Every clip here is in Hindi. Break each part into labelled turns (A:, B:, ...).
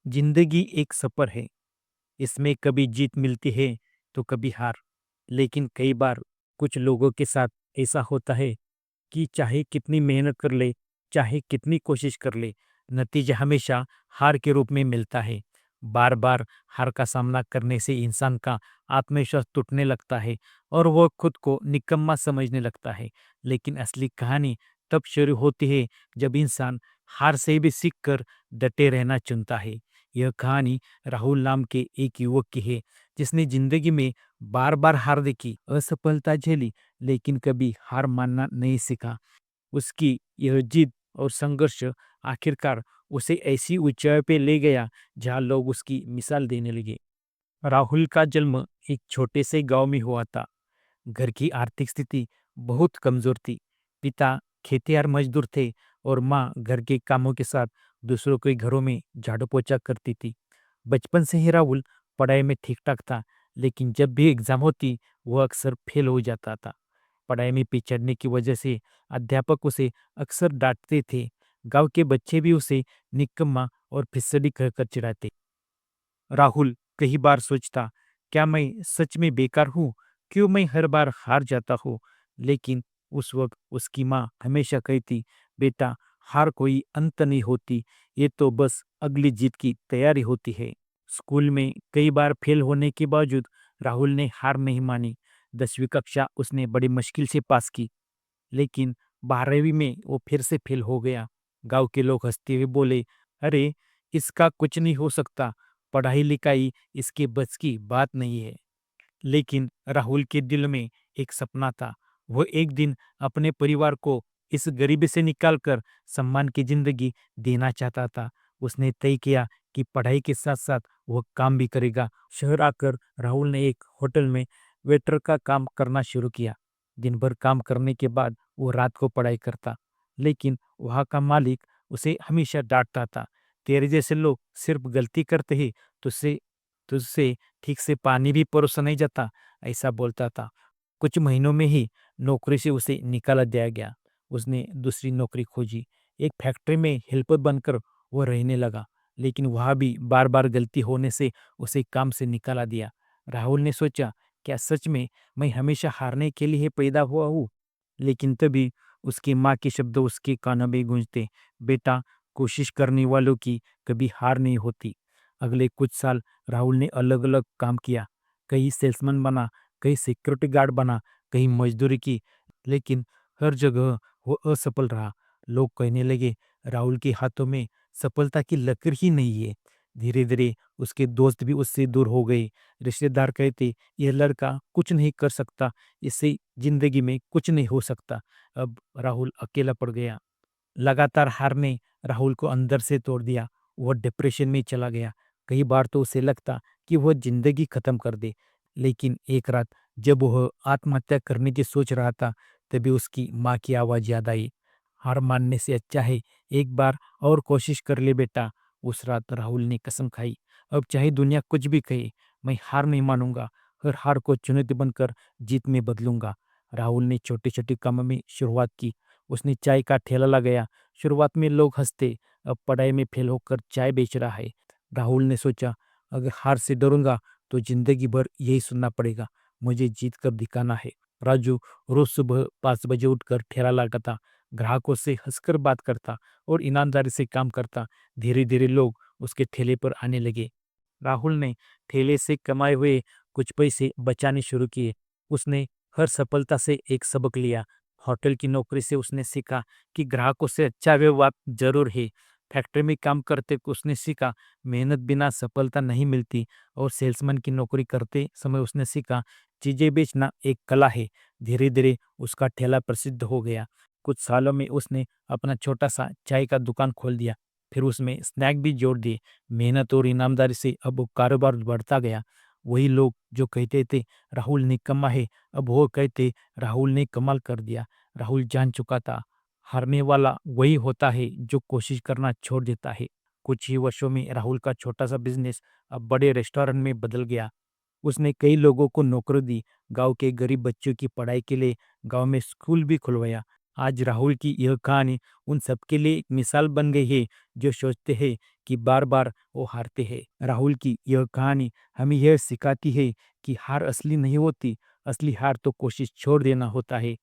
A: जिंदगी एक सफर है। इसमें कभी जीत मिलती है तो कभी हार। लेकिन कई बार कुछ लोगों के साथ ऐसा होता है कि चाहे कितनी मेहनत कर ले, चाहे कितनी कोशिश कर ले, नतीजा हमेशा हार के रूप में मिलता है। बार बार हार का सामना करने से इंसान का आत्मविश्वास टूटने लगता है और वो खुद को निकम्मा समझने लगता है। लेकिन असली कहानी तब शुरू होती है जब इंसान हार से भी सीख कर डटे रहना चुनता है। यह कहानी राहुल नाम के एक युवक की है, जिसने जिंदगी में बार बार हार देखी, असफलता झेली, लेकिन कभी हार मानना नहीं सीखा। उसकी यह जिद और संघर्ष आखिरकार उसे ऐसी ऊंचाई पे ले गया जहां लोग उसकी मिसाल देने लगे। राहुल का जन्म एक छोटे से गांव में हुआ था। घर की आर्थिक स्थिति बहुत कमजोर थी। पिता खेतिहर मजदूर थे और माँ घर के कामों के साथ दूसरों के घरों में झाड़ू पोछा करती थी। बचपन से ही राहुल पढ़ाई में ठीक ठाक था, लेकिन जब भी एग्जाम होती वह अक्सर फेल हो जाता था। पढ़ाई में पिछड़ने की वजह से अध्यापक उसे अक्सर डांटते थे। गांव के बच्चे भी उसे निकम्मा और फिसड़ी कहकर चिढ़ाते। राहुल कई बार सोचता, क्या मैं सच में बेकार हूँ? क्यों मैं हर बार हार जाता हूँ? लेकिन उस वक्त उसकी माँ हमेशा कहती, बेटा, हार कोई अंत नहीं होती, ये तो बस अगली जीत की तैयारी होती है। स्कूल में कई बार फेल होने के बावजूद राहुल ने हार नहीं मानी। 10वीं कक्षा उसने बड़ी मुश्किल से पास की, लेकिन 12वीं में वो फिर से फेल हो गया। गांव के लोग हंसते हुए बोले, अरे, इसका कुछ नहीं हो सकता, पढ़ाई लिखाई इसके बस की बात नहीं है। लेकिन राहुल के दिल में एक सपना था। वो एक दिन अपने परिवार को इस गरीबी से निकालकर सम्मान की जिंदगी देना चाहता था। उसने तय किया कि पढ़ाई के साथ साथ वह काम भी करेगा। शहर आकर राहुल ने एक होटल में वेटर का काम करना शुरू किया। दिन भर काम करने के बाद वो रात को पढ़ाई करता, लेकिन वहाँ का मालिक उसे हमेशा डांटता था। तेरे जैसे लोग सिर्फ गलती करते ही तुझसे तुझसे ठीक से पानी भी परोसा नहीं जाता, ऐसा बोलता था। कुछ महीनों में ही नौकरी से उसे निकाला दिया गया। उसने दूसरी नौकरी खोजी। एक फैक्ट्री में हेल्पर बनकर वो रहने लगा, लेकिन वहाँ भी बार बार गलती होने से उसे काम से निकाला दिया। राहुल ने सोचा, क्या सच में मैं हमेशा हारने के लिए पैदा हुआ हूँ? लेकिन तभी उसकी माँ के शब्द उसके कानों में गूंजते, बेटा, कोशिश करने वालों की कभी हार नहीं होती। अगले कुछ साल राहुल ने अलग अलग काम किया। कहीं सेल्समैन बना, कहीं सिक्योरिटी गार्ड बना, कहीं मजदूरी की, लेकिन हर जगह वो असफल रहा। लोग कहने लगे, राहुल के हाथों में सफलता की लकीर ही नहीं है। धीरे धीरे उसके दोस्त भी उससे दूर हो गए। रिश्तेदार कहते, यह लड़का कुछ नहीं कर सकता, इससे जिंदगी में कुछ नहीं हो सकता। अब राहुल अकेला पड़ गया। लगातार हार ने राहुल को अंदर से तोड़ दिया। वह डिप्रेशन में चला गया। कई बार तो उसे लगता कि वह जिंदगी खत्म कर दे। लेकिन एक रात जब वह आत्महत्या करने की सोच रहा था, तभी उसकी माँ की आवाज याद आई। हार मानने से अच्छा है एक बार और कोशिश कर ले, बेटा। उस रात राहुल ने कसम खाई, अब चाहे दुनिया कुछ भी कहे, मैं हार नहीं मानूंगा। हर हार को चुनौती बनकर जीत में बदलूंगा। राहुल ने छोटे छोटे कामों में शुरुआत की। उसने चाय का ठेला लगाया। शुरुआत में लोग हंसते, अब पढ़ाई में फेल होकर चाय बेच रहा है। राहुल ने सोचा, अगर हार से डरूंगा तो जिंदगी भर यही सुनना पड़ेगा। मुझे जीत कर दिखाना है। राजू रोज सुबह 5 बजे उठकर ठेला लगाता, ग्राहकों से हंसकर बात करता और ईमानदारी से काम करता। धीरे धीरे लोग उसके ठेले पर आने लगे। राहुल ने ठेले से कमाए हुए कुछ पैसे बचाने शुरू किए। उसने हर सफलता से एक सबक लिया। होटल की नौकरी से उसने सीखा कि ग्राहकों से अच्छा व्यवहार जरूर है। फैक्ट्री में काम करते उसने सीखा, मेहनत बिना सफलता नहीं मिलती। और सेल्समैन की नौकरी करते समय उसने सीखा, चीजें बेचना एक कला है। धीरे धीरे उसका ठेला प्रसिद्ध हो गया। कुछ सालों में उसने अपना छोटा सा चाय का दुकान खोल दिया। फिर उसमें स्नैक भी जोड़ दिए। मेहनत और ईमानदारी से अब वो कारोबार बढ़ता गया। वही लोग जो कहते थे राहुल निकम्मा है, अब वो कहते राहुल ने कमाल कर दिया। राहुल जान चुका था, हारने वाला वही होता है जो कोशिश करना छोड़ देता है। कुछ ही वर्षों में राहुल का छोटा सा बिजनेस अब बड़े रेस्टोरेंट में बदल गया। उसने कई लोगों को नौकरी दी। गांव के गरीब बच्चों की पढ़ाई के लिए गांव में स्कूल भी खुलवाया। आज राहुल की यह कहानी उन सबके लिए एक मिसाल बन गई है, जो सोचते हैं कि बार बार वो हारते हैं। राहुल की यह कहानी हमें यह सिखाती है कि हार असली नहीं होती, असली हार तो कोशिश छोड़ देना होता है।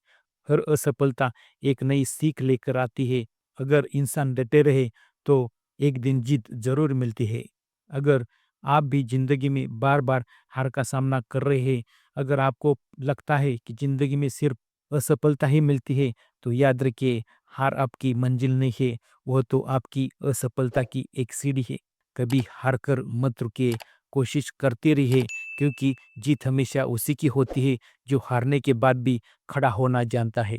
A: हर असफलता एक नई सीख लेकर आती है। अगर इंसान डटे रहे तो एक दिन जीत जरूर मिलती है। अगर आप भी जिंदगी में बार बार हार का सामना कर रहे हैं, अगर आपको लगता है कि जिंदगी में सिर्फ असफलता ही मिलती है, तो याद रखिए, हार आपकी मंजिल नहीं है, वह तो आपकी असफलता की एक सीढ़ी है। कभी हार कर मत रुकिए, कोशिश करते रहिए, क्योंकि जीत हमेशा उसी की होती है जो हारने के बाद भी खड़ा होना जानता है।